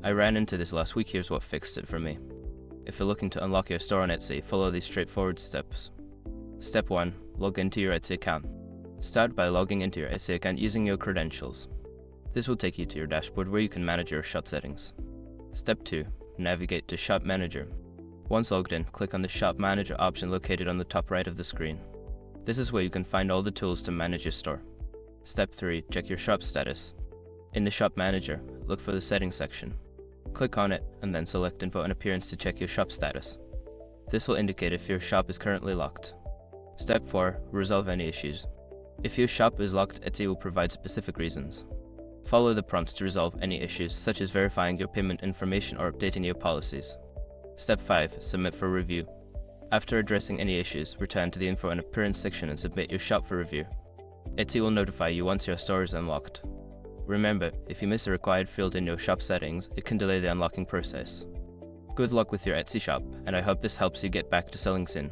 I ran into this last week. Here's what fixed it for me. If you're looking to unlock your store on Etsy, follow these straightforward steps. Step 1. Log into your Etsy account. Start by logging into your Etsy account using your credentials. This will take you to your dashboard where you can manage your shop settings. Step 2. Navigate to Shop Manager. Once logged in, click on the Shop Manager option located on the top right of the screen. This is where you can find all the tools to manage your store. Step 3. Check your shop status. In the Shop Manager, look for the Settings section. Click on it and then select Info and Appearance to check your shop status. This will indicate if your shop is currently locked. Step 4. Resolve any issues. If your shop is locked, Etsy will provide specific reasons. Follow the prompts to resolve any issues, such as verifying your payment information or updating your policies. Step 5. Submit for review. After addressing any issues, return to the Info and Appearance section and submit your shop for review. Etsy will notify you once your store is unlocked. Remember, if you miss a required field in your shop settings, it can delay the unlocking process. Good luck with your Etsy shop, and I hope this helps you get back to selling soon.